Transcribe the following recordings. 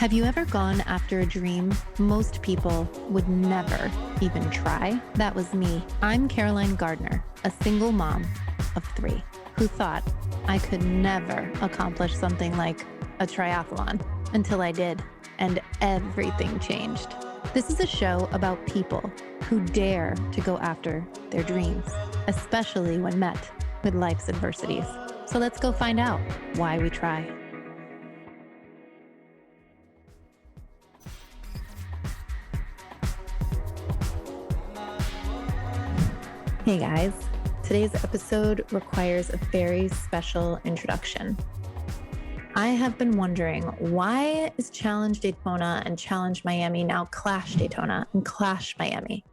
Have you ever gone after a dream most people would never even try? That was me. I'm Caroline Gardner, a single mom of 3 who thought I could never accomplish something like a triathlon until I did, and everything changed. This is a show about people who dare to go after their dreams, especially when met with life's adversities. So let's go find out why we try. Hey guys, today's episode requires a very special introduction. I have been wondering, why is Challenge Daytona and Challenge Miami now Clash Daytona and Clash Miami?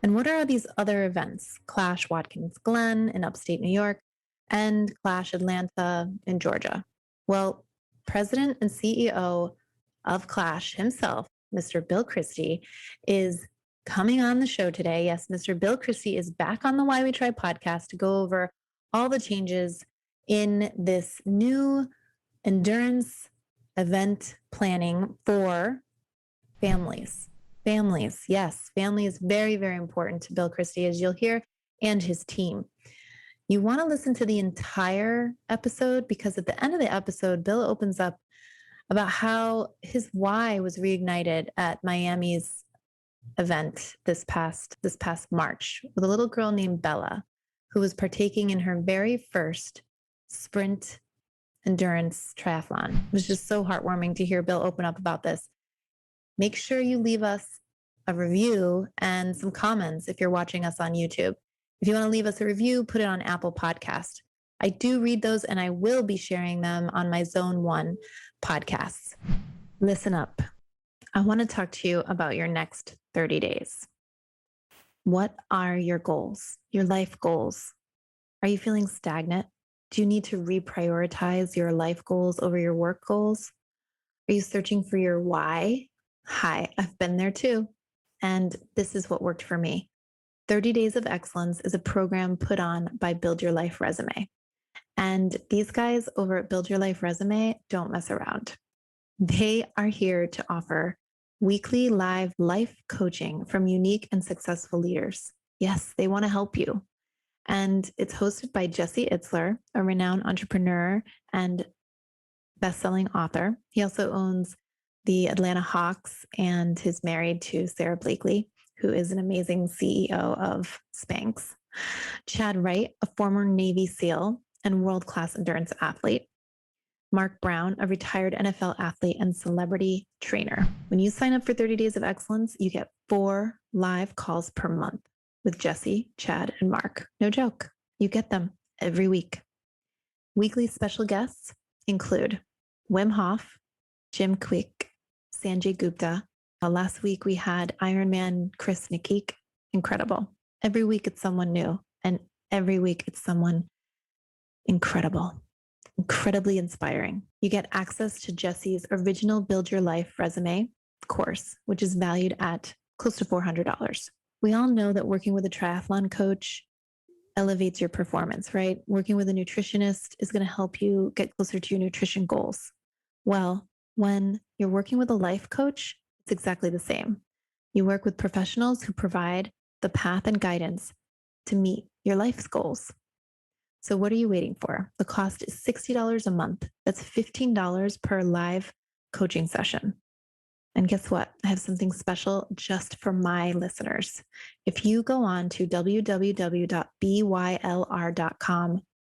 And what are these other events? Clash Watkins Glen in upstate New York and Clash Atlanta in Georgia. Well, President and CEO of Clash himself, Mr. Bill Christy, is coming on the show today. Yes, Mr. Bill Christy is back on the Why We Try podcast to go over all the changes in this new endurance event planning for families. Families, yes, family is very, very important to Bill Christy, as you'll hear, and his team. You want to listen to the entire episode because at the end of the episode, Bill opens up about how his why was reignited at Miami's event this past March with a little girl named Bella, who was partaking in her very first sprint endurance triathlon. It was just so heartwarming to hear Bill open up about this. Make sure you leave us a review and some comments if you're watching us on YouTube. If you want to leave us a review, put it on Apple Podcast. I do read those and I will be sharing them on my Zone 1 podcasts. Listen up. I want to talk to you about your next 30 days. What are your goals, your life goals? Are you feeling stagnant? Do you need to reprioritize your life goals over your work goals? Are you searching for your why? Hi, I've been there too. And this is what worked for me. 30 Days of Excellence is a program put on by Build Your Life Resume. And these guys over at Build Your Life Resume don't mess around. They are here to offer weekly live life coaching from unique and successful leaders. Yes, they want to help you. And it's hosted by Jesse Itzler, a renowned entrepreneur and best-selling author. He also owns the Atlanta Hawks and is married to Sarah Blakely, who is an amazing CEO of Spanx. Chad Wright, a former Navy SEAL and world-class endurance athlete. Mark Brown, a retired NFL athlete and celebrity trainer. When you sign up for 30 Days of Excellence, you get 4 live calls per month with Jesse, Chad, and Mark. No joke. You get them every week. Weekly special guests include Wim Hof, Jim Kwik, Sanjay Gupta. Last week we had Ironman Chris Nikik. Incredible. Every week it's someone new, and every week it's someone incredible. Incredibly inspiring. You get access to Jesse's original Build Your Life Resume course, which is valued at close to $400. We all know that working with a triathlon coach elevates your performance, right? Working with a nutritionist is going to help you get closer to your nutrition goals. Well, when you're working with a life coach, it's exactly the same. You work with professionals who provide the path and guidance to meet your life's goals. So what are you waiting for? The cost is $60 a month. That's $15 per live coaching session. And guess what? I have something special just for my listeners. If you go on to www.bylr.com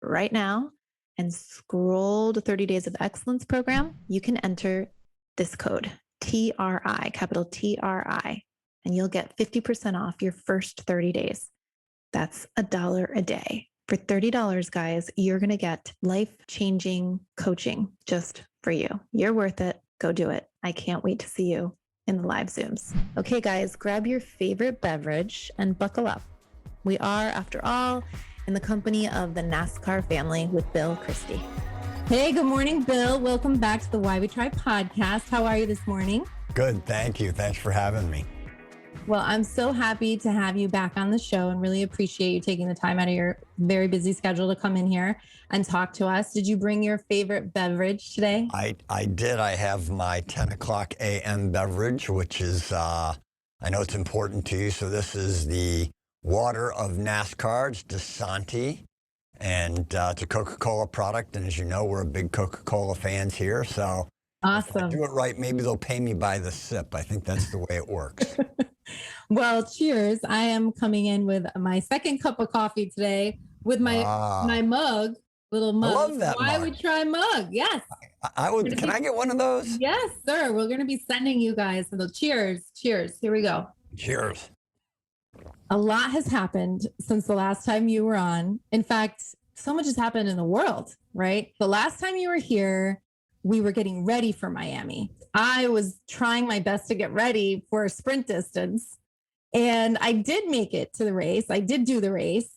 right now and scroll to 30 Days of Excellence program, you can enter this code, TRI, capital TRI, and you'll get 50% off your first 30 days. That's $1 a day. For $30, guys, you're going to get life-changing coaching just for you. You're worth it. Go do it. I can't wait to see you in the live Zooms. Okay, guys, grab your favorite beverage and buckle up. We are, after all, in the company of the NASCAR family with Bill Christy. Hey, good morning, Bill. Welcome back to the Why We Try podcast. How are you this morning? Good, thank you. Thanks for having me. Well, I'm so happy to have you back on the show and really appreciate you taking the time out of your very busy schedule to come in here and talk to us. Did you bring your favorite beverage today? I did. I have my 10 o'clock a.m. beverage, which is, I know it's important to you. So this is the water of NASCAR. It's Desanti, and it's a Coca-Cola product. And as you know, we're a big Coca-Cola fans here. So if I Awesome. do it right, maybe they'll pay me by the sip. I think that's the way it works. Well, cheers. I am coming in with my second cup of coffee today with my mug, little I mug. love that Why mug. we try mug? Yes. I would. Can I get one of those? Yes, sir. We're going to be sending you guys. So cheers. Cheers. Here we go. Cheers. A lot has happened since the last time you were on. In fact, so much has happened in the world, right? The last time you were here, we were getting ready for Miami. I was trying my best to get ready for a sprint distance, and I did make it to the race. I did do the race.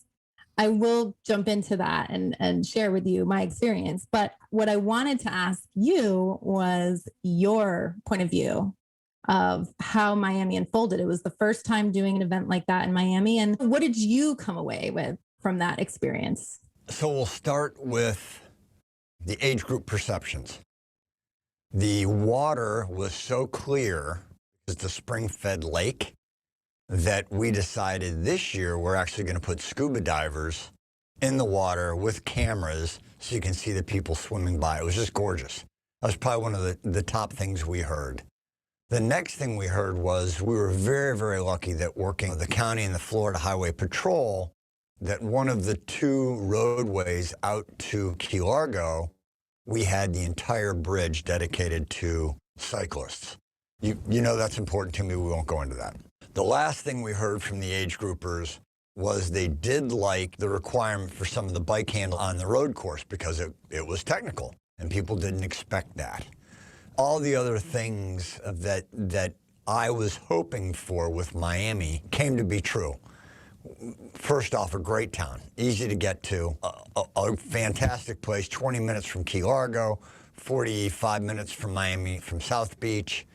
I will jump into that and share with you my experience. But what I wanted to ask you was your point of view of how Miami unfolded. It was the first time doing an event like that in Miami. And what did you come away with from that experience? So we'll start with the age group perceptions. The water was so clear, it's a spring-fed lake, that we decided this year we're actually going to put scuba divers in the water with cameras so you can see the people swimming by. It was just gorgeous. That was probably one of the top things we heard. The next thing we heard was we were very, very lucky that working with the county and the Florida Highway Patrol, that one of the two roadways out to Key Largo, we had the entire bridge dedicated to cyclists. You know that's important to me. We won't go into that. The last thing we heard from the age groupers was they did like the requirement for some of the bike handle on the road course because it was technical and people didn't expect that. All the other things that I was hoping for with Miami came to be true. First off, a great town, easy to get to, a fantastic place, 20 minutes from Key Largo, 45 minutes from Miami, from South Beach.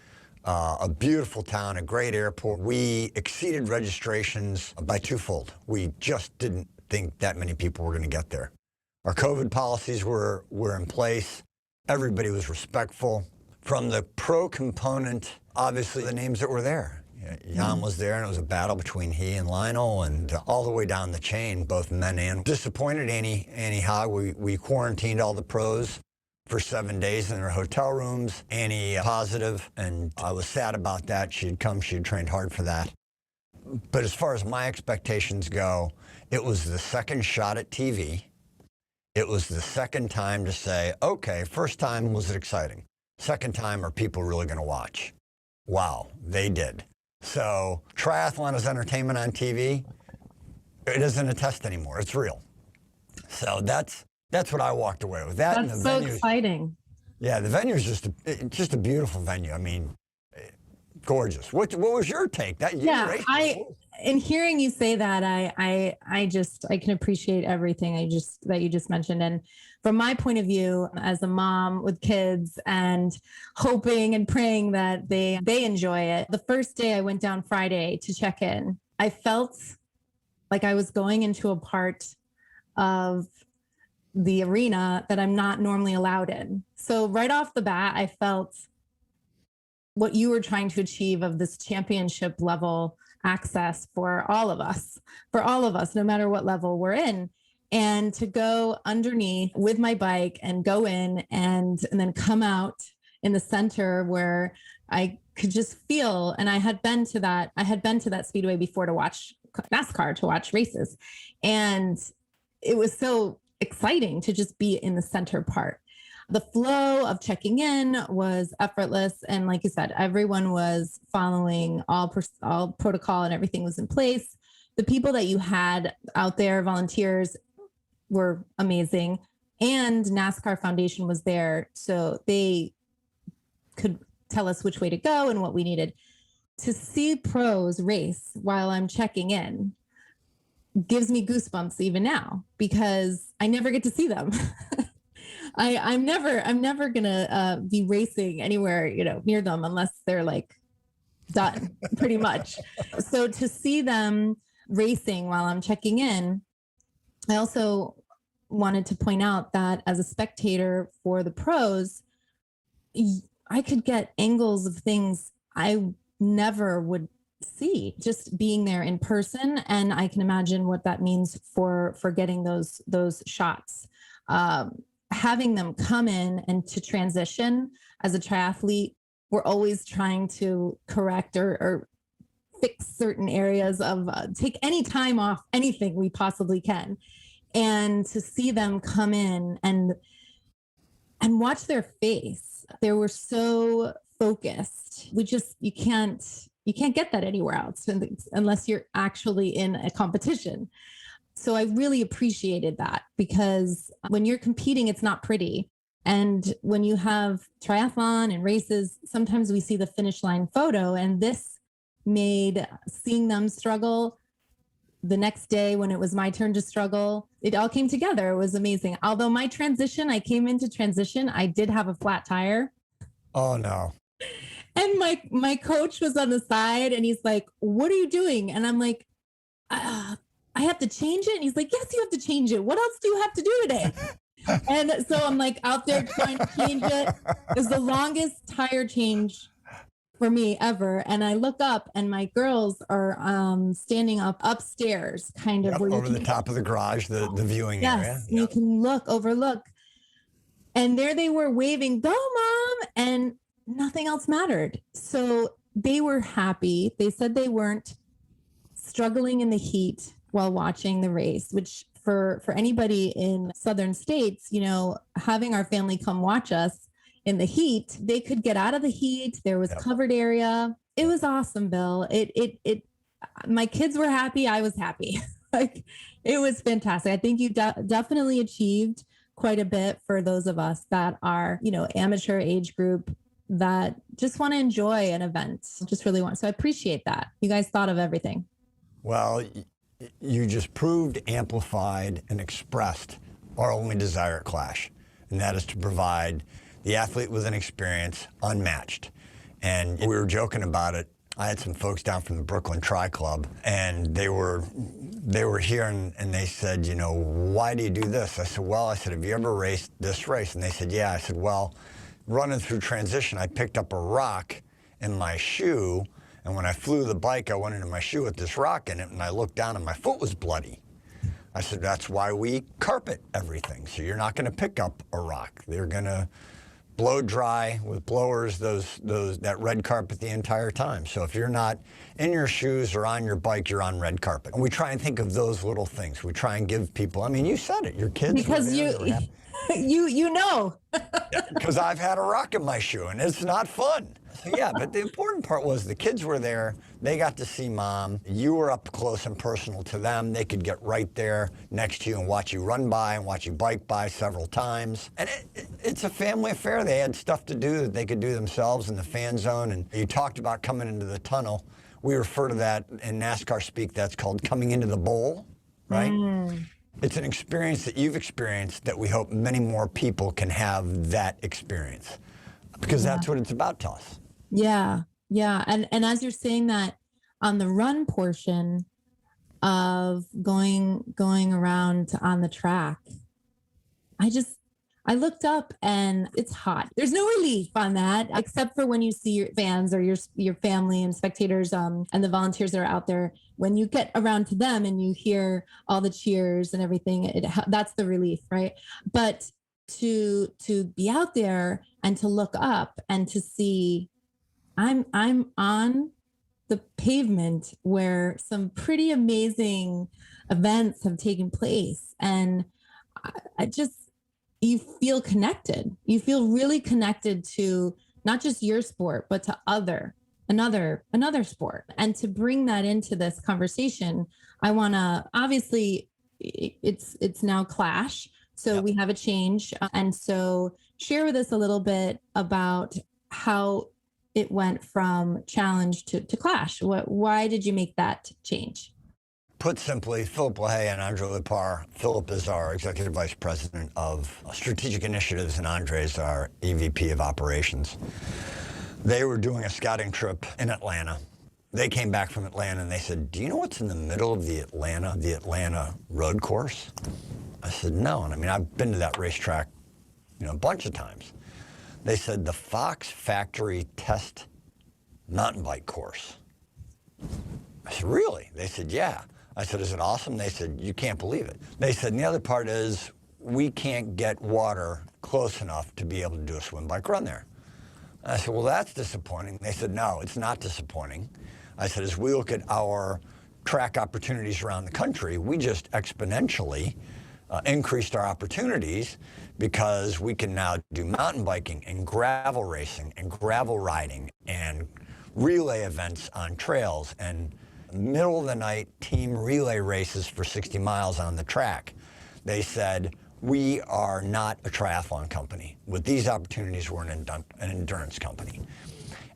A beautiful town, a great airport. We exceeded registrations by twofold. We just didn't think that many people were going to get there. Our COVID policies were in place. Everybody was respectful. From the pro component, obviously the names that were there. Jan was there, and it was a battle between he and Lionel, and all the way down the chain, both men and disappointed Annie Hogg. We quarantined all the pros for 7 days in their hotel rooms. Annie positive, and I was sad about that. She had trained hard for that. But as far as my expectations go, it was the second shot at TV. It was the second time to say, okay, first time, was it exciting? Second time, are people really going to watch? Wow, they did. So triathlon is entertainment on TV. It isn't a test anymore. It's real. So that's what I walked away with. That That's so exciting. Yeah, the venue is just a beautiful venue. I mean, gorgeous. What was your take? In hearing you say that, I can appreciate everything that you just mentioned. And from my point of view, as a mom with kids and hoping and praying that they enjoy it. The first day I went down Friday to check in, I felt like I was going into a part of the arena that I'm not normally allowed in. So right off the bat, I felt what you were trying to achieve of this championship level access for all of us, no matter what level we're in. And to go underneath with my bike and go in and then come out in the center where I could just feel, and I had been to that speedway before to watch NASCAR, to watch races. And it was so exciting to just be in the center part. The flow of checking in was effortless. And like you said, everyone was following all protocol and everything was in place. The people that you had out there, volunteers, were amazing. And NASCAR Foundation was there. So they could tell us which way to go and what we needed. To see pros race while I'm checking in gives me goosebumps even now, because I never get to see them. I'm never gonna be racing anywhere, near them, unless they're like done pretty much. So to see them racing while I'm checking in, I also wanted to point out that as a spectator for the pros, I could get angles of things I never would see just being there in person. And I can imagine what that means for getting those shots. Having them come in and to transition as a triathlete, we're always trying to correct or fix certain areas of take any time off anything we possibly can. And to see them come in and watch their face, they were so focused. You can't get that anywhere else unless you're actually in a competition. So I really appreciated that, because when you're competing, it's not pretty. And when you have triathlon and races, sometimes we see the finish line photo, and this made seeing them struggle the next day when it was my turn to struggle, it all came together. It was amazing. Although I came into transition, I did have a flat tire. Oh, no. And my coach was on the side and he's like, "What are you doing?" And I'm like, I have to change it. And he's like, "Yes, you have to change it. What else do you have to do today?" And so I'm like out there trying to change it. It was the longest tire change for me ever. And I look up and my girls are standing up upstairs, kind of over the top of the garage, the viewing area. Yes, you can overlook. And there they were waving, "Go, Mom!" And nothing else mattered. So they were happy. They said they weren't struggling in the heat while watching the race, which for anybody in southern states, having our family come watch us in the heat, they could get out of the heat. There was covered area. It was awesome, Bill. My kids were happy. I was happy. Like, it was fantastic. I think you definitely achieved quite a bit for those of us that are, amateur age group that just want to enjoy an event. Just really want. So I appreciate that. You guys thought of everything. Well, you just proved, amplified, and expressed our only desire at Clash, and that is to provide the athlete with an experience unmatched. And we were joking about it. I had some folks down from the Brooklyn Tri Club, and they were here, and they said, "Why do you do this?" I said, "Have you ever raced this race?" And they said, "Yeah." I said, "Well, running through transition, I picked up a rock in my shoe, and when I flew the bike, I went into my shoe with this rock in it, and I looked down and my foot was bloody." I said, "That's why we carpet everything. So you're not going to pick up a rock. They're going to blow dry with blowers that red carpet the entire time. So if you're not in your shoes or on your bike, you're on red carpet." And we try and think of those little things. We try and give people, you said it, your kids. Because you know. Because I've had a rock in my shoe, and it's not fun. Yeah, but the important part was the kids were there. They got to see Mom. You were up close and personal to them. They could get right there next to you and watch you run by and watch you bike by several times. And it's a family affair. They had stuff to do that they could do themselves in the fan zone. And you talked about coming into the tunnel. We refer to that in NASCAR speak, that's called coming into the bowl, right? Mm. It's an experience that you've experienced that we hope many more people can have that experience, because that's what it's about to us. Yeah. Yeah. And as you're saying that, on the run portion of going around on the track, I looked up and it's hot. There's no relief on that, except for when you see your fans or your family and spectators and the volunteers that are out there. When you get around to them and you hear all the cheers and everything, that's the relief, right? But to be out there and to look up and to see, I'm on the pavement where some pretty amazing events have taken place, and you feel connected. You feel really connected to not just your sport, but to another sport. And to bring that into this conversation, I want to, obviously it's now Clash. So we have a change. And so share with us a little bit about how it went from Challenge to Clash. Why did you make that change? Put simply, Philip LaHaye and Andre Lepar. Philip is our Executive Vice President of Strategic Initiatives, and Andre is our EVP of Operations. They were doing a scouting trip in Atlanta. They came back from Atlanta and they said, do you know what's in the middle of the Atlanta road course? I said, no. And I mean, I've been to that racetrack, a bunch of times. They said, the Fox Factory Test mountain bike course. I said, really? They said, yeah. I said, is it awesome? They said, you can't believe it. They said, and the other part is we can't get water close enough to be able to do a swim bike run there. I said, well, that's disappointing. They said, no, it's not disappointing. I said, as we look at our track opportunities around the country, we just exponentially increased our opportunities because we can now do mountain biking and gravel racing and gravel riding and relay events on trails and middle of the night team relay races for 60 miles on the track. They said, we are not a triathlon company. With these opportunities, we're an endurance company.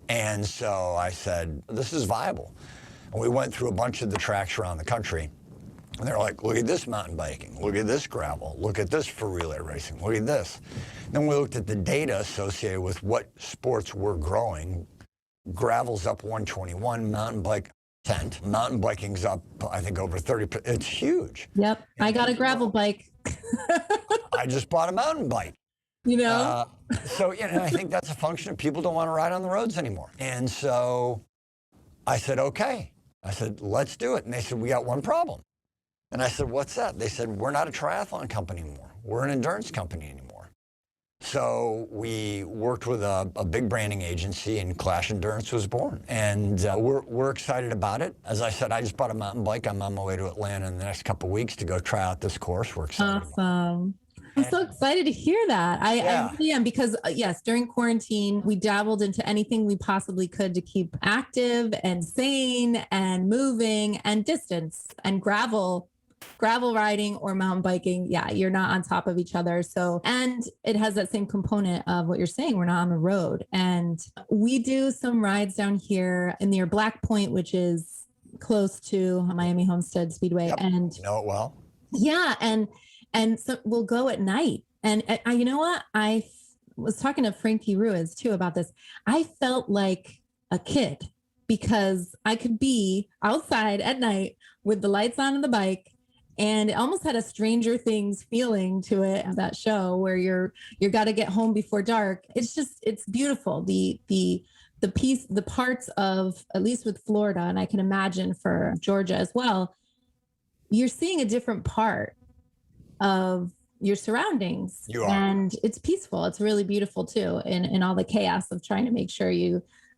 And so I said, this is viable. And we went through a bunch of the tracks around the country. And they're like, look at this mountain biking. Look at this gravel. Look at this for relay racing. Look at this. Then we looked at the data associated with what sports were growing. Gravel's up 121, mountain bike 10. Mountain biking's up, I think, over 30. It's huge. Yep. I got a gravel bike. I just bought a mountain bike. So, I think that's a function of people don't want to ride on the roads anymore. And so I said, okay. I said, let's do it. And they said, we got one problem. And I said, what's that? They said, we're not a triathlon company anymore. We're an endurance company anymore. So we worked with a big branding agency, and Clash Endurance was born. And we're excited about it. As I said, I just bought a mountain bike. I'm on my way to Atlanta in the next couple of weeks to go try out this course. We're excited. Awesome. I'm so excited to hear that. I really am because, yes, during quarantine, we dabbled into anything we possibly could to keep active and sane and moving and distance and gravel riding or mountain biking. Yeah, you're not on top of each other. So, and it has that same component of what you're saying. We're not on the road. And we do some rides down here in near Black Point, which is close to Miami Homestead Speedway. Yep. And know it well. Yeah. And so we'll go at night. And you know what? I was talking to Frankie Ruiz too about this. I felt like a kid because I could be outside at night with the lights on the bike. And it almost had a Stranger Things feeling to it, that show where you got to get home before dark. It's beautiful. The parts of, at least with Florida, and I can imagine for Georgia as well, you're seeing a different part of your surroundings. You are. And it's peaceful. It's really beautiful too, in all the chaos of trying to make sure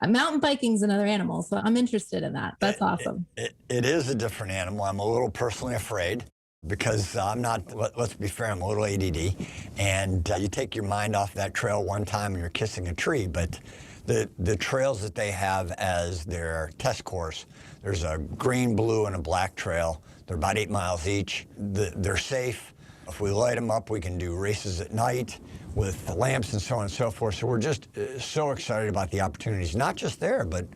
mountain biking's another animal. So I'm interested in that. That's awesome. It is a different animal. I'm a little personally afraid because I'm not, let's be fair, I'm a little ADD. And you take your mind off that trail one time and you're kissing a tree. But the trails that they have as their test course, there's a green, blue, and a black trail. They're about 8 miles each. They're safe. If we light them up, we can do races at night with the lamps and so on and so forth. So we're just so excited about the opportunities, not just there, but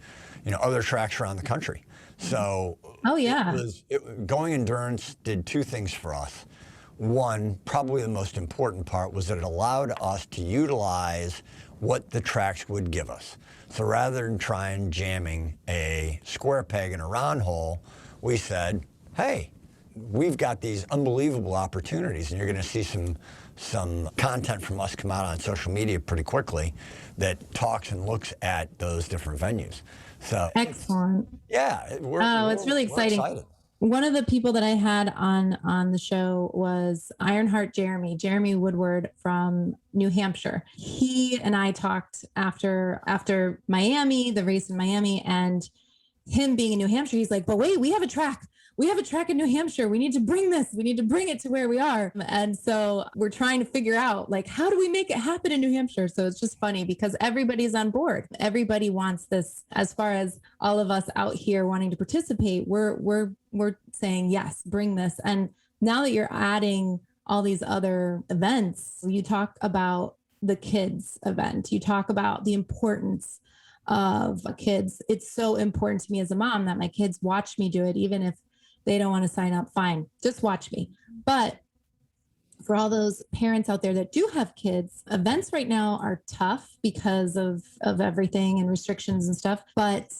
other tracks around the country. So going endurance did two things for us. One, probably the most important part, was that it allowed us to utilize what the tracks would give us. So rather than trying jamming a square peg in a round hole, we said, hey, we've got these unbelievable opportunities, and you're going to see some content from us come out on social media pretty quickly that talks and looks at those different venues. So excellent. It's really exciting. One of the people that I had on the show was Ironheart Jeremy Woodward from New Hampshire. He and I talked after Miami, the race in Miami, and him being in New Hampshire, he's like, but wait, we have a track. We have a track in New Hampshire. We need to bring this. We need to bring it to where we are. And so we're trying to figure out, like, how do we make it happen in New Hampshire? So it's just funny because everybody's on board. Everybody wants this. As far as all of us out here wanting to participate, we're saying, yes, bring this. And now that you're adding all these other events, you talk about the kids event. You talk about the importance of kids. It's so important to me as a mom that my kids watch me do it, even if they don't want to sign up, fine, just watch me. But for all those parents out there that do have kids, events right now are tough because of everything and restrictions and stuff. But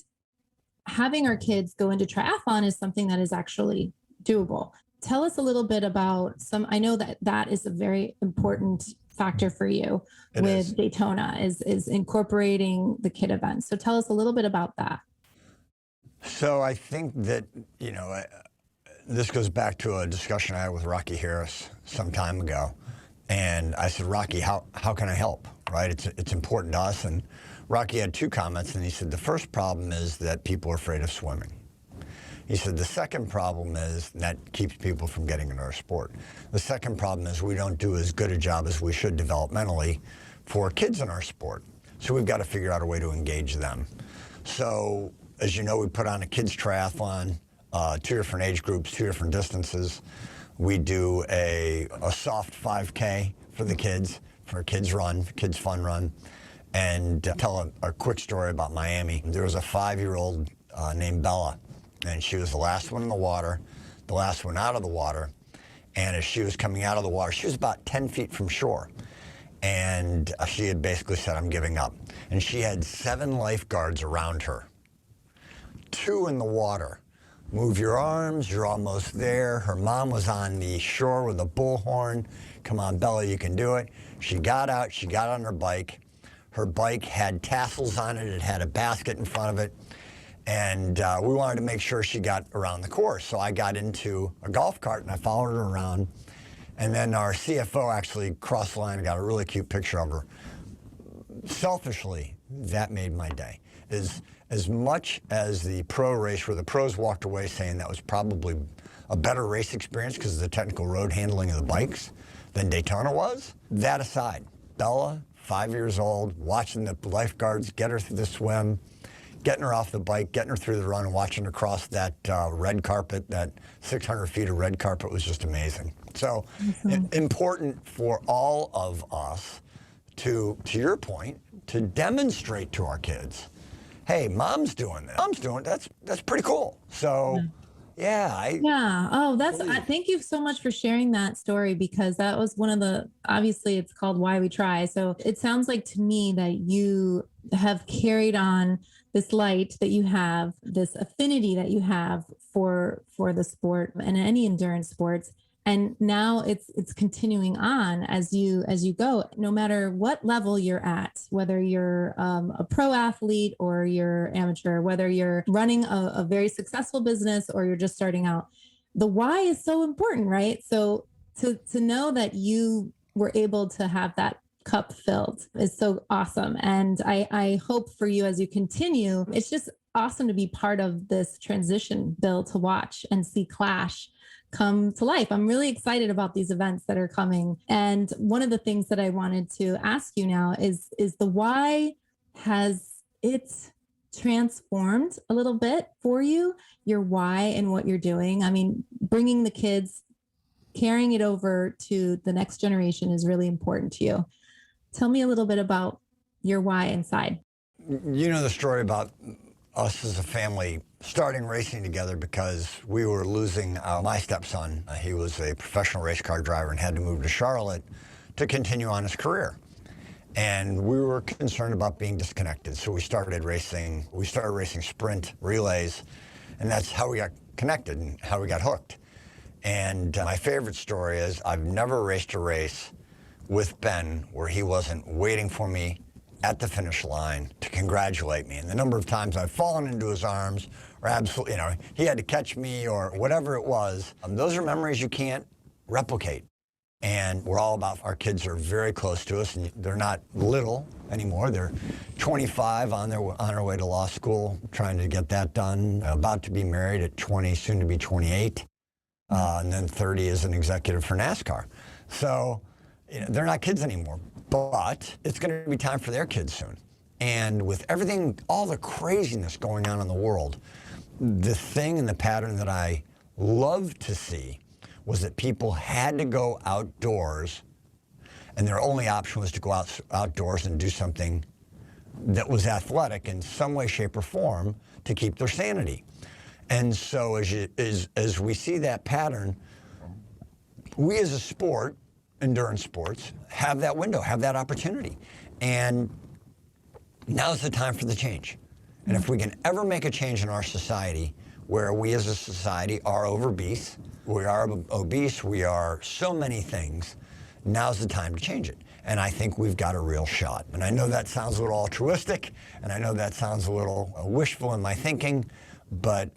having our kids go into triathlon is something that is actually doable. Tell us a little bit about I know that is a very important factor for you with Daytona is incorporating the kid events. So tell us a little bit about that. So I think that, this goes back to a discussion I had with Rocky Harris some time ago. And I said, Rocky, how can I help, right? It's important to us. And Rocky had two comments, and he said, the first problem is that people are afraid of swimming. He said, the second problem is that keeps people from getting into our sport. The second problem is we don't do as good a job as we should developmentally for kids in our sport. So we've got to figure out a way to engage them. So, as you know, we put on a kids triathlon, 2 different age groups, 2 different distances. We do a soft 5K for the kids, for a kids run, kids fun run. And tell a quick story about Miami. There was a 5-year-old named Bella, and she was the last one in the water, the last one out of the water. And as she was coming out of the water, she was about 10 feet from shore. And she had basically said, I'm giving up. And she had 7 lifeguards around her, 2 in the water. Move your arms, you're almost there. Her mom was on the shore with a bullhorn. Come on, Bella, you can do it. She got out, she got on her bike. Her bike had tassels on it, it had a basket in front of it. And we wanted to make sure she got around the course. So I got into a golf cart and I followed her around. And then our CFO actually crossed the line and got a really cute picture of her. Selfishly, that made my day. As much as the pro race where the pros walked away saying that was probably a better race experience because of the technical road handling of the bikes than Daytona was, that aside, Bella, 5 years old, watching the lifeguards get her through the swim, getting her off the bike, getting her through the run, and watching her cross that red carpet, that 600 feet of red carpet was just amazing. So important for all of us to your point, to demonstrate to our kids, hey, mom's doing this. Mom's doing it. That's pretty cool. So, yeah. Oh, thank you so much for sharing that story, because that was one of the, obviously it's called Why We Try. So it sounds like to me that you have carried on this light that you have, this affinity that you have for the sport and any endurance sports. And now it's continuing on as you go, no matter what level you're at, whether you're a pro athlete or you're amateur, whether you're running a very successful business or you're just starting out. The why is so important, right? So to know that you were able to have that cup filled is so awesome. And I hope for you as you continue, it's just awesome to be part of this transition, Bill, to watch and see Clash come to life. I'm really excited about these events that are coming. And one of the things that I wanted to ask you now is the why has it transformed a little bit for you, your why and what you're doing? I mean, bringing the kids, carrying it over to the next generation is really important to you. Tell me a little bit about your why inside. You know the story about us as a family starting racing together because we were losing my stepson. He was a professional race car driver and had to move to Charlotte to continue on his career. And we were concerned about being disconnected. So we started racing sprint relays, and that's how we got connected and how we got hooked. And my favorite story is I've never raced a race with Ben where he wasn't waiting for me at the finish line to congratulate me. And the number of times I've fallen into his arms or absolutely, he had to catch me or whatever it was, those are memories you can't replicate. And we're all about, our kids are very close to us, and they're not little anymore. They're 25 on our way to law school, trying to get that done, about to be married at 20, soon to be 28, and then 30 as an executive for NASCAR. So they're not kids anymore, but it's going to be time for their kids soon. And with everything, all the craziness going on in the world, the thing and the pattern that I love to see was that people had to go outdoors, and their only option was to go outdoors and do something that was athletic in some way, shape, or form to keep their sanity. And so as we see that pattern, we as a sport, endurance sports have that window, have that opportunity. And now's the time for the change. And if we can ever make a change in our society where we as a society are obese, we are so many things, now's the time to change it. And I think we've got a real shot. And I know that sounds a little altruistic, and I know that sounds a little wishful in my thinking, but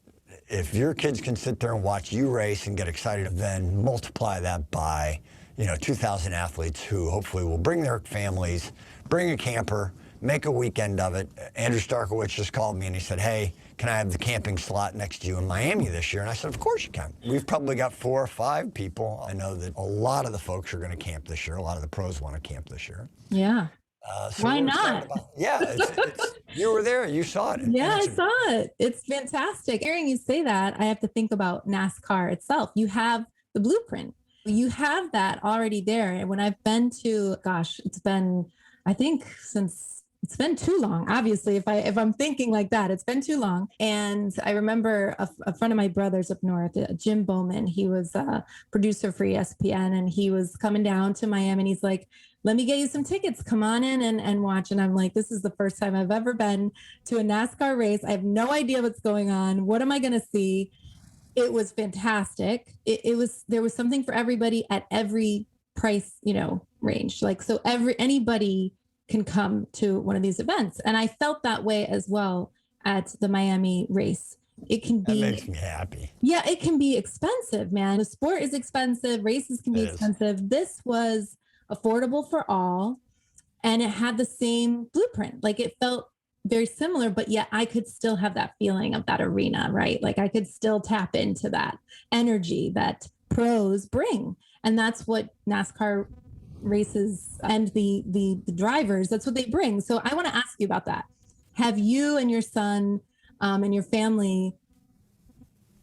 if your kids can sit there and watch you race and get excited, then multiply that by 2,000 athletes who hopefully will bring their families, bring a camper, make a weekend of it. Andrew Starkowitz just called me and he said, hey, can I have the camping slot next to you in Miami this year? And I said, of course you can. We've probably got 4 or 5 people. I know that a lot of the folks are going to camp this year. A lot of the pros want to camp this year. Yeah. So why not? You were there. You saw it. Yeah, I saw it. It's fantastic. Hearing you say that, I have to think about NASCAR itself. You have the blueprint. You have that already there. And when I've been to, it's been, I think it's been too long. Obviously, if I'm thinking like that, it's been too long. And I remember a friend of my brother's up north, Jim Bowman. He was a producer for ESPN, and he was coming down to Miami. And he's like, "Let me get you some tickets. Come on in and watch." And I'm like, "This is the first time I've ever been to a NASCAR race. I have no idea what's going on. What am I going to see?" It was fantastic. There was something for everybody at every price, range. Like, so anybody can come to one of these events. And I felt that way as well at the Miami race. It can be, that makes me happy. Yeah, it can be expensive, man. The sport is expensive. Races can be expensive. This was affordable for all. And it had the same blueprint. Like, it felt very similar, but yet I could still have that feeling of that arena, right? Like, I could still tap into that energy that pros bring. And that's what NASCAR races and the drivers, that's what they bring. So I want to ask you about that. Have you and your son and your family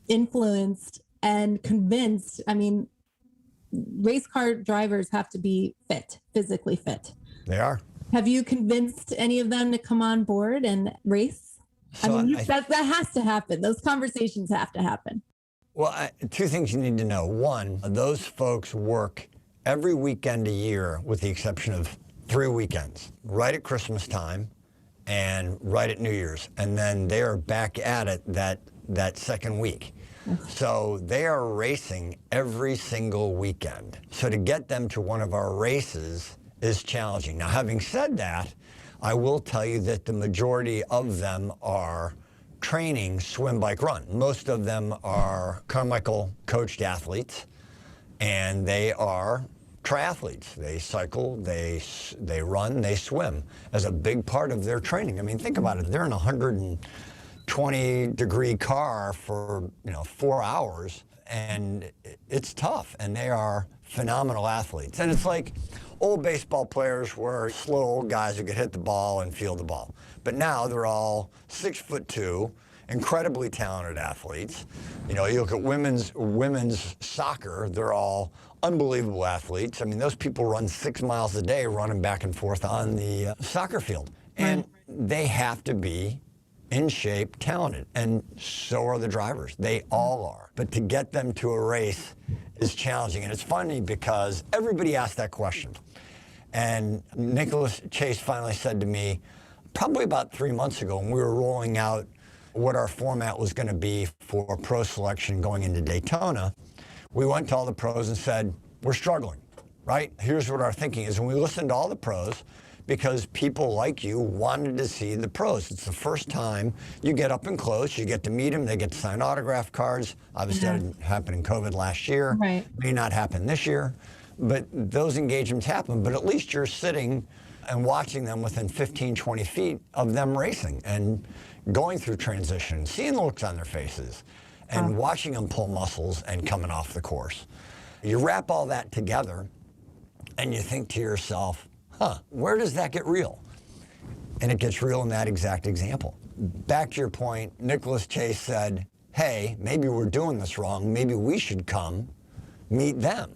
influenced and convinced? I mean, race car drivers have to be fit, physically fit. They are. Have you convinced any of them to come on board and race? So that has to happen. Those conversations have to happen. Well, 2 things you need to know. One, those folks work every weekend a year with the exception of 3 weekends, right at Christmas time and right at New Year's. And then they are back at it that second week. So they are racing every single weekend. So to get them to one of our races is challenging. Now, having said that, I will tell you that the majority of them are training swim, bike, run. Most of them are Carmichael coached athletes, and they are triathletes. They cycle, they run, they swim as a big part of their training. I mean, think about it. They're in a 120-degree car for 4 hours, and it's tough. And they are phenomenal athletes. And it's like old baseball players were slow old guys who could hit the ball and field the ball. But now they're all 6'2", incredibly talented athletes. You look at women's soccer, they're all unbelievable athletes. I mean, those people run 6 miles a day running back and forth on the soccer field. And they have to be in shape, talented, and so are the drivers. They all are. But to get them to a race is challenging. And it's funny because everybody asked that question. And Nicholas Chase finally said to me, probably about 3 months ago, when we were rolling out what our format was going to be for pro selection going into Daytona, we went to all the pros and said, we're struggling, right? Here's what our thinking is. And we listened to all the pros because people like you wanted to see the pros. It's the first time you get up and close, you get to meet them, they get to sign autograph cards. Obviously, that didn't happen in COVID last year. Right. May not happen this year, but those engagements happen. But at least you're sitting and watching them within 15, 20 feet of them racing and going through transition, seeing the looks on their faces, and watching them pull muscles and coming off the course. You wrap all that together and you think to yourself, where does that get real? And it gets real in that exact example. Back to your point, Nicholas Chase said, hey, maybe we're doing this wrong. Maybe we should come meet them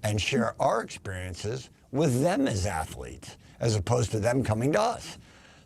and share our experiences with them as athletes, as opposed to them coming to us.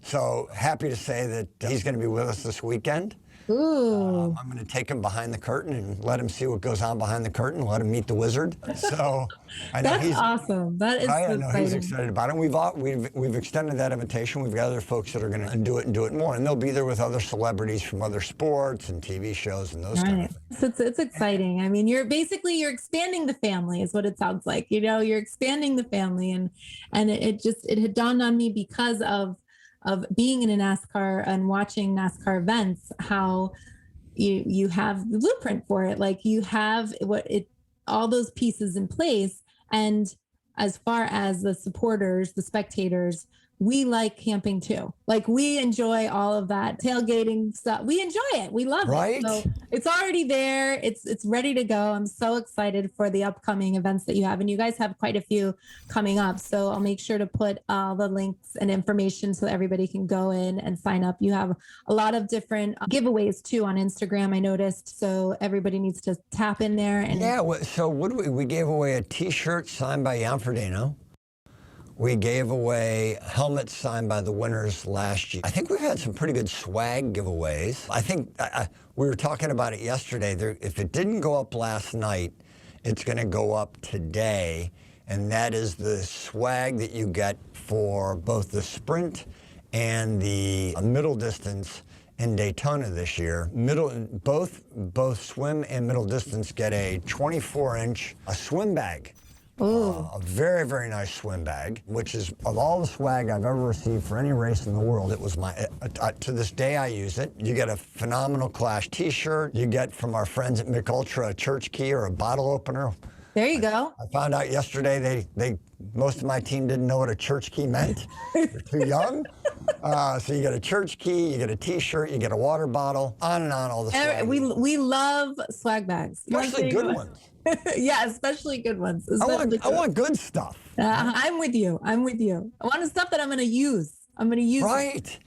So happy to say that he's going to be with us this weekend. Ooh, I'm going to take him behind the curtain and let him see what goes on behind the curtain, let him meet the wizard. So I know that's he's awesome. That is right. so I know he's exciting. excited about it. We've extended that invitation. We've got other folks that are going to do it and do it more, and they'll be there with other celebrities from other sports and TV shows and those kind of Right. things. So it's exciting. I mean, you're expanding the family is what it sounds like. You're expanding the family and it had dawned on me because of being in a NASCAR and watching NASCAR events, how you have the blueprint for it. Like you have all those pieces in place. And as far as the supporters, the spectators, we like camping too. Like we enjoy all of that tailgating stuff. We enjoy it. We love Right? it. So it's already there. It's ready to go. I'm so excited for the upcoming events that you have. And you guys have quite a few coming up. So I'll make sure to put all the links and information so that everybody can go in and sign up. You have a lot of different giveaways too on Instagram, I noticed. So everybody needs to tap in there. And Yeah. So what we gave away a T-shirt signed by Jan Frodeno. We gave away helmets signed by the winners last year. I think we've had some pretty good swag giveaways. I think we were talking about it yesterday. If it didn't go up last night, it's going to go up today. And that is the swag that you get for both the sprint and the middle distance in Daytona this year. Both swim and middle distance get a 24-inch swim bag. A very, very nice swim bag, which is, of all the swag I've ever received for any race in the world, it was to this day I use it. You get a phenomenal Clash t-shirt. You get from our friends at Mick Ultra a church key or a bottle opener. there you go. I found out yesterday most of my team didn't know what a church key meant. They're too young. So you get a church key, you get a t-shirt, you get a water bottle, on and on, all the swag. We love swag bags. Especially good ones. Yeah, especially good ones. I want good stuff. I'm with you. I want the stuff that I'm going to use. Right.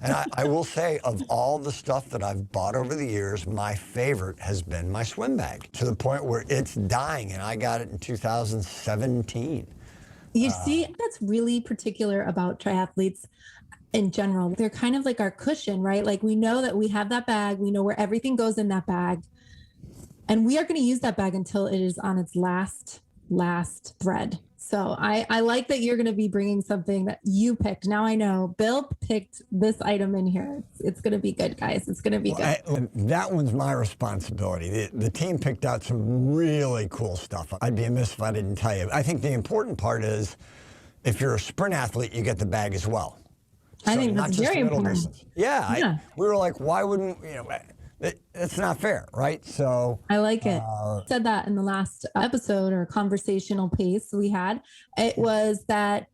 And I will say, of all the stuff that I've bought over the years, my favorite has been my swim bag, to the point where it's dying, and I got it in 2017. You see, that's really particular about triathletes in general. They're kind of like our cushion, right? Like we know that we have that bag. We know where everything goes in that bag. And we are going to use that bag until it is on its last thread. So I like that you're going to be bringing something that you picked. Now I know Bill picked this item in here. It's going to be good, guys. It's going to be good. That one's my responsibility. The team picked out some really cool stuff. I'd be amiss if I didn't tell you. I think the important part is, if you're a sprint athlete, you get the bag as well. I think that's very important. Distance. Yeah. We were like, why wouldn't, it's not fair, right? So I like it. Said that in the last episode or conversational piece we had. It was that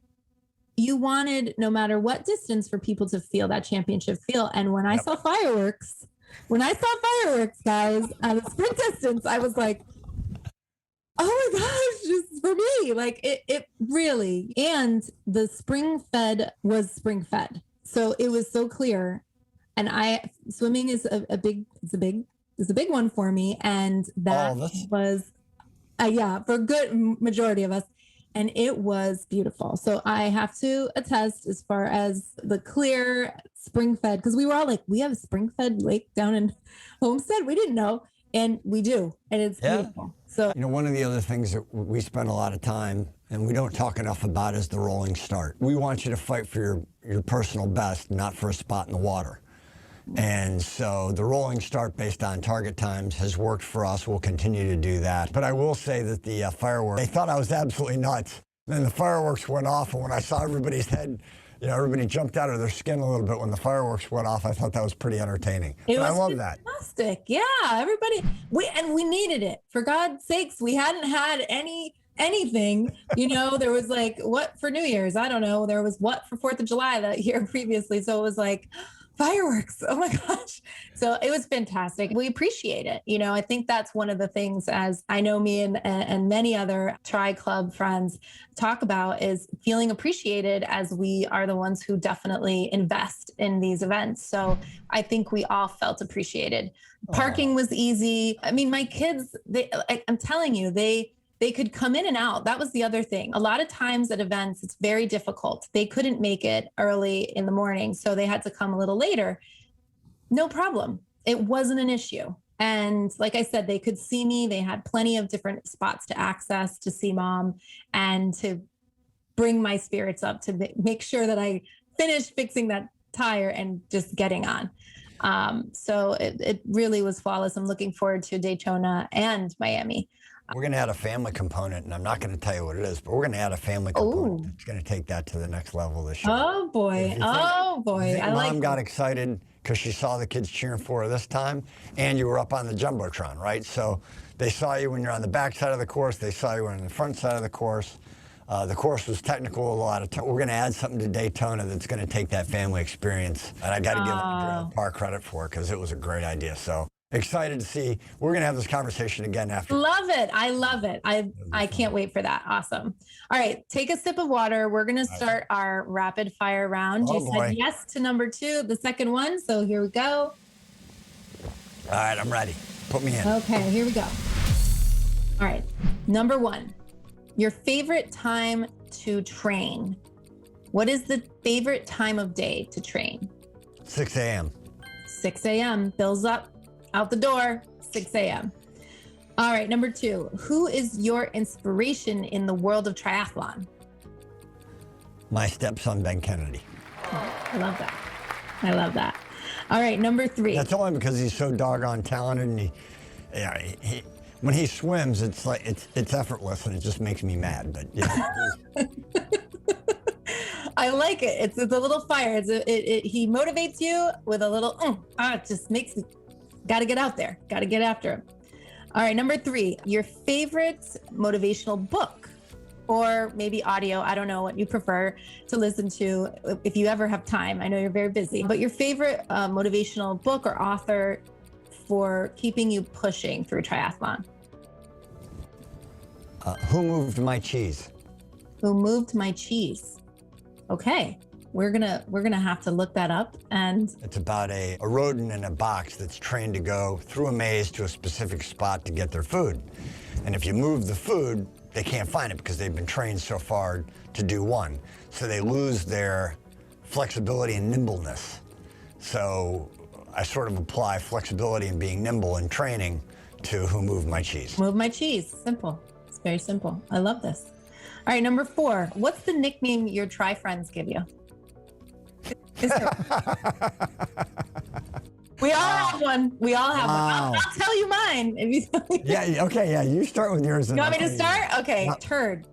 you wanted, no matter what distance, for people to feel that championship feel. And when I saw fireworks, guys, at a sprint distance, I was like, oh my gosh, this is for me. Like it really. And the spring fed was spring fed. So it was so clear. And swimming is a big one for me. And that was, for a good majority of us. And it was beautiful. So I have to attest, as far as the clear spring fed, because we were all like, we have a spring fed lake down in Homestead. We didn't know. And we do. And it's beautiful. So, one of the other things that we spend a lot of time, and we don't talk enough about, is the rolling start. We want you to fight for your personal best, not for a spot in the water. And so the rolling start based on target times has worked for us. We'll continue to do that. But I will say that the fireworks, they thought I was absolutely nuts. Then the fireworks went off, and when I saw everybody's head, everybody jumped out of their skin a little bit when the fireworks went off. I thought that was pretty entertaining. I love that. Fantastic. Yeah, everybody. We needed it. For God's sakes, we hadn't had anything. There was like, what for New Year's? I don't know. There was what for 4th of July that year previously. So it was like, fireworks. Oh my gosh. So it was fantastic. We appreciate it. I think that's one of the things, as I know me and many other Tri Club friends talk about, is feeling appreciated, as we are the ones who definitely invest in these events. So I think we all felt appreciated. Parking was easy. I mean, my kids, I'm telling you, they could come in and out. That was the other thing. A lot of times at events, it's very difficult. They couldn't make it early in the morning, so they had to come a little later. No problem. it wasn't an issue. And like I said, they could see me. They had plenty of different spots to access to see mom and to bring my spirits up to make sure that I finished fixing that tire and just getting on. So it really was flawless. I'm looking forward to Daytona and Miami. We're going to add a family component, and I'm not going to tell you what it is, but we're going to add a family component. It's going to take that to the next level this year. Oh, boy. Oh, boy. Mom got excited because she saw the kids cheering for her this time, and you were up on the Jumbotron, right? So they saw you when you're on the back side of the course. They saw you on the front side of the course. The course was technical a lot of time. We're going to add something to Daytona that's going to take that family experience. And I got to give Andrea Parr credit for it because it was a great idea. So excited to see. We're going to have this conversation again after. Love it. I love it. I can't wait for that. Awesome. All right. Take a sip of water. We're going to start our rapid fire round. You said yes to number 2, the second one. So here we go. All right. I'm ready. Put me in. Okay. Here we go. All right. Number 1. Your favorite time to train. What is the favorite time of day to train? 6 a.m. 6 a.m. Bills up, out the door, 6 a.m. All right, number 2. Who is your inspiration in the world of triathlon? My stepson, Ben Kennedy. Oh, I love that. I love that. All right, number 3. That's only because he's so doggone talented, and he when he swims, it's like it's effortless, and it just makes me mad. But yeah. I like it. It's a little fire. He motivates you with a little. It just makes me. Got to get out there. Got to get after him. All right, number 3. Your favorite motivational book, or maybe audio. I don't know what you prefer to listen to if you ever have time. I know you're very busy, but your favorite motivational book or author for keeping you pushing through triathlon? Who Moved My Cheese? Who Moved My Cheese? Okay, we're gonna have to look that up. And it's about a rodent in a box that's trained to go through a maze to a specific spot to get their food. And if you move the food, they can't find it because they've been trained so far to do one. So they lose their flexibility and nimbleness. So I sort of apply flexibility and being nimble in training to Who Moved My Cheese. Move My Cheese. Simple. It's very simple. I love this. All right, number 4. What's the nickname your tri friends give you? We all have one. We all have one. I'll tell you mine. If you Yeah. Okay. Yeah. You start with yours. You want me to start? Okay. Turd.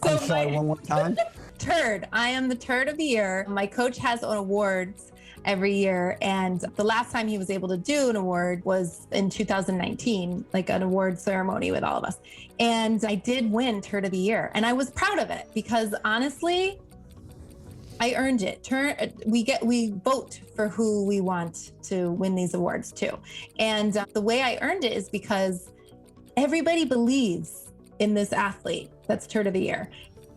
I'm sorry. One more time. Turd. I am the turd of the year. My coach has awards every year, and the last time he was able to do an award was in 2019, like an award ceremony with all of us. And I did win turd of the year, and I was proud of it because honestly, I earned it. We vote for who we want to win these awards too. And the way I earned it is because everybody believes in this athlete that's turd of the year.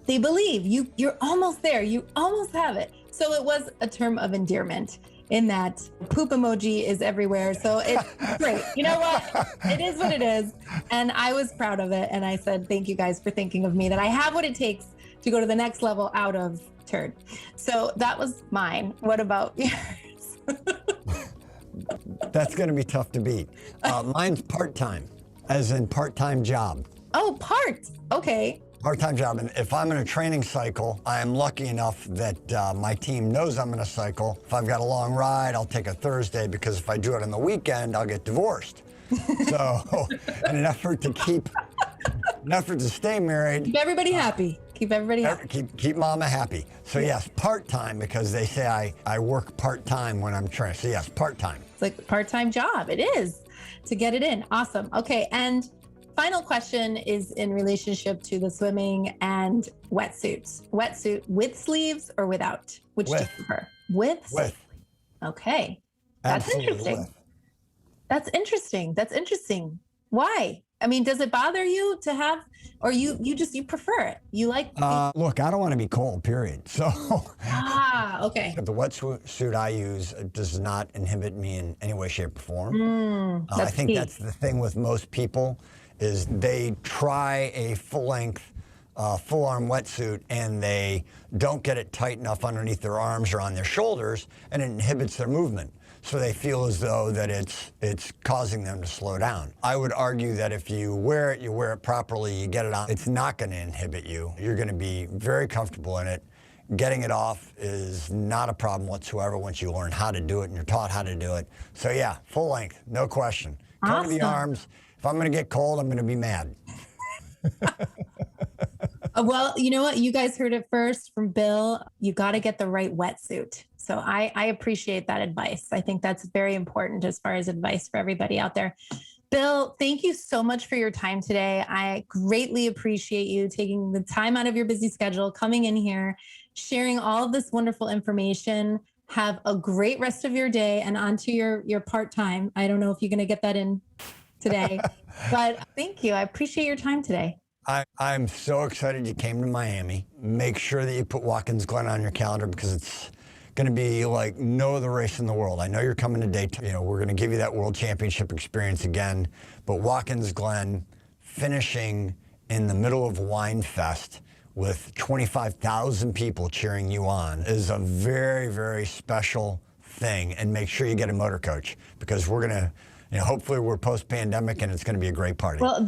They believe you're almost there. You almost have it. So it was a term of endearment in that poop emoji is everywhere. So it's great. You know what? It is what it is. And I was proud of it. And I said, thank you guys for thinking of me, that I have what it takes to go to the next level out of turd. So that was mine. What about yours? That's going to be tough to beat. Mine's part-time, as in part-time job. Oh, okay. Part-time job. And if I'm in a training cycle, I am lucky enough that my team knows I'm in a cycle. If I've got a long ride, I'll take a Thursday, because if I do it on the weekend, I'll get divorced. So in an effort to stay married. Keep everybody happy. Keep everybody happy. Keep mama happy. So yes, part-time, because they say I work part-time when I'm training. So yes, part-time. It's like a part-time job. It is, to get it in. Awesome. Okay. And final question is in relationship to the swimming and wetsuits. Wetsuit with sleeves or without? Which do you prefer? With. Okay. That's interesting. That's interesting. Why? I mean, does it bother you to have, or you prefer it? You like? Look, I don't want to be cold, period. So. Okay. The wetsuit I use does not inhibit me in any way, shape, or form. I think that's the thing with most people, is they try a full-length full arm wetsuit and they don't get it tight enough underneath their arms or on their shoulders, and it inhibits their movement. So they feel as though that it's causing them to slow down. I would argue that if you wear it properly, you get it on, it's not going to inhibit you. You're going to be very comfortable in it. Getting it off is not a problem whatsoever once you learn how to do it and you're taught how to do it. So yeah, full length, no question. Cover the arms. If I'm going to get cold, I'm going to be mad. Well, you know what? You guys heard it first from Bill. You got to get the right wetsuit. So I appreciate that advice. I think that's very important as far as advice for everybody out there. Bill, thank you so much for your time today. I greatly appreciate you taking the time out of your busy schedule, coming in here, sharing all of this wonderful information. Have a great rest of your day and onto your part-time. I don't know if you're going to get that in today, but thank you. I appreciate your time today. I'm so excited you came to Miami. Make sure that you put Watkins Glen on your calendar because it's going to be like no other race in the world. I know you're coming to Daytona. You know, we're going to give you that World Championship experience again, but Watkins Glen finishing in the middle of Wine Fest with 25,000 people cheering you on is a very, very special thing. And make sure you get a motor coach because we're going to, you know, hopefully we're post-pandemic and it's going to be a great party. Well, I'm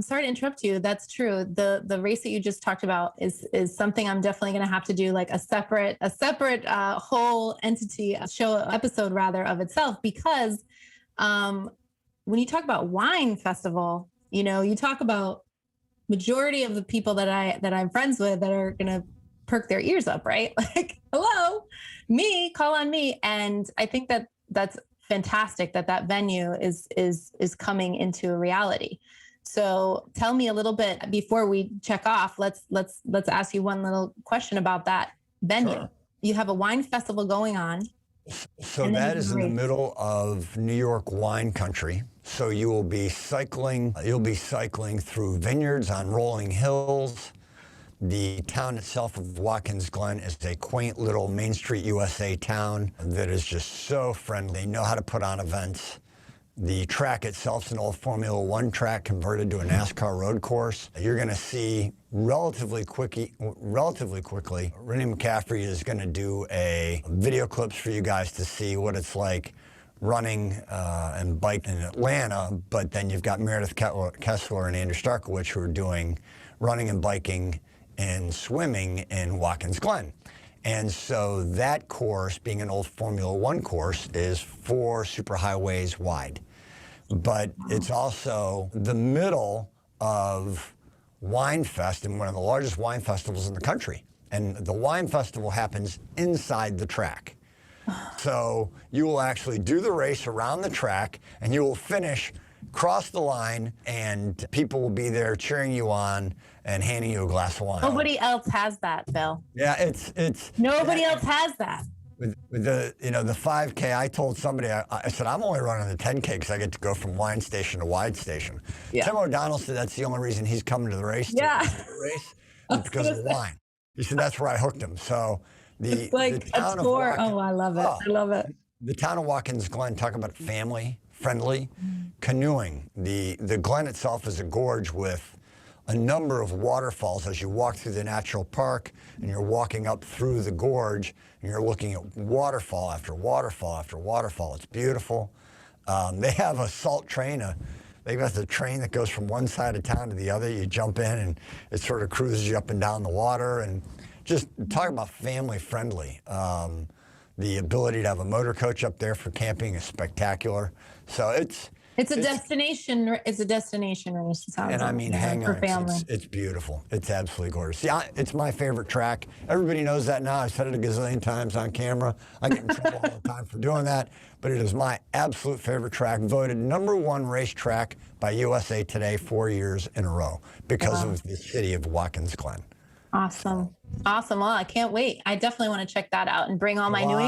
sorry to interrupt you. That's true. The race that you just talked about is something I'm definitely going to have to do, like a separate whole entity episode rather of itself, because when you talk about wine festival, you know, you talk about majority of the people that I'm friends with that are going to perk their ears up, right? Like, hello, me, call on me. And I think that's fantastic that venue is coming into a reality. So tell me a little bit before we check off. Let's ask you one little question about that venue. Sure. You have a wine festival going on. So that is in the middle of New York wine country. So you will be cycling. You'll be cycling through vineyards on rolling hills. The town itself of Watkins Glen is a quaint little Main Street USA town that is just so friendly. They know how to put on events. The track itself is an old Formula One track converted to a NASCAR road course. You're going to see relatively quickly, Rennie McCaffrey is going to do a video clips for you guys to see what it's like running and biking in Atlanta. But then you've got Meredith Kessler and Andrew Starkowicz who are doing running and biking and swimming in Watkins Glen. And so that course, being an old Formula One course, is 4 superhighways wide. But it's also the middle of Wine Fest and one of the largest wine festivals in the country. And the wine festival happens inside the track. So you will actually do the race around the track and you will finish, cross the line, and people will be there cheering you on and handing you a glass of wine. Nobody else has that, Bill. Yeah, it's nobody else has that. With the, you know, the 5K, I told somebody, I said, I'm only running the 10K because I get to go from wine station to wide station. Yeah. Tim O'Donnell said that's the only reason he's coming to the race. Yeah. Is because of the wine. He said that's where I hooked him. So it's like a tour. Oh, I love it. I love it. The town of Watkins Glen, talk about family friendly. Canoeing. The Glen itself is a gorge with a number of waterfalls as you walk through the natural park and you're walking up through the gorge and you're looking at waterfall after waterfall after waterfall. It's beautiful. They have a salt train. They've got the train that goes from one side of town to the other. You jump in and it sort of cruises you up and down the water. And just talk about family friendly. The ability to have a motor coach up there for camping is spectacular. So it's a destination. It's a destination race. And I mean, hang on, it's beautiful. It's absolutely gorgeous. Yeah, it's my favorite track. Everybody knows that now. I've said it a gazillion times on camera. I get in trouble all the time for doing that, but it is my absolute favorite track. Voted #1 racetrack by USA Today 4 years in a row because of the city of Watkins Glen. Awesome. Awesome. Well, I can't wait. I definitely want to check that out and bring all my New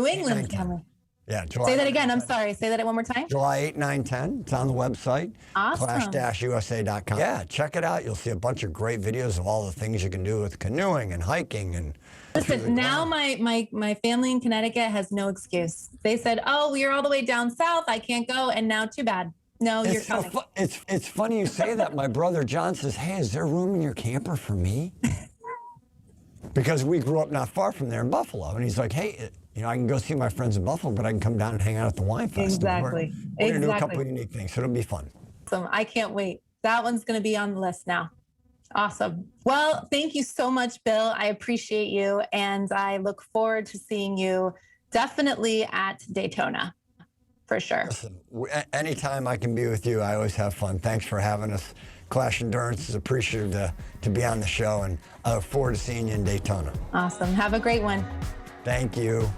England family. Yeah, July. Say that again. I'm sorry. Say that one more time. July 8, 9, 10. It's on the website. Awesome. clash-usa.com. Yeah, check it out. You'll see a bunch of great videos of all the things you can do with canoeing and hiking. And listen, now my family in Connecticut has no excuse. They said, oh, we are all the way down south. I can't go. And now too bad. No, you're It's so coming. it's funny you say that. My brother John says, "Hey, is there room in your camper for me?" Because we grew up not far from there in Buffalo, and he's like, "Hey, I can go see my friends in Buffalo, but I can come down and hang out at the wine festival. Exactly. We're gonna do a couple of unique things, so it'll be fun." Awesome. I can't wait. That one's going to be on the list now. Awesome. Well, thank you so much, Bill. I appreciate you, and I look forward to seeing you definitely at Daytona. For sure. Listen, anytime I can be with you, I always have fun. Thanks for having us. Clash Endurance is appreciative to be on the show, and I look forward to seeing you in Daytona. Awesome. Have a great one. Thank you.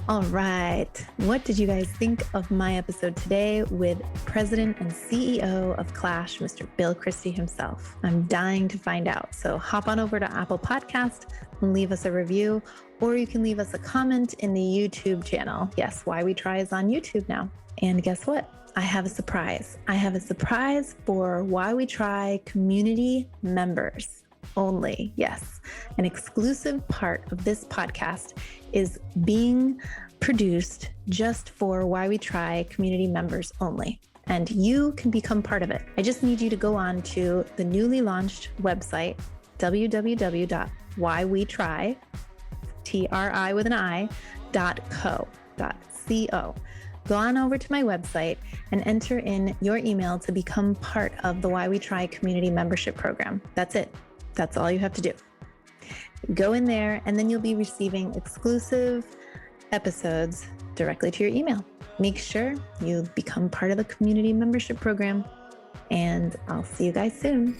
All right. What did you guys think of my episode today with President and CEO of Clash, Mr. Bill Christy himself? I'm dying to find out. So hop on over to Apple Podcast and leave us a review, or you can leave us a comment in the YouTube channel. Yes, Why We Try is on YouTube now. And guess what? I have a surprise. I have a surprise for Why We Try community members only. Yes, an exclusive part of this podcast is being produced just for Why We Try community members only. And you can become part of it. I just need you to go on to the newly launched website, www.whywetry, TRI with an I.co. Go on over to my website and enter in your email to become part of the Why We Try community membership program. That's it. That's all you have to do. Go in there, and then you'll be receiving exclusive episodes directly to your email. Make sure you become part of the community membership program, and I'll see you guys soon.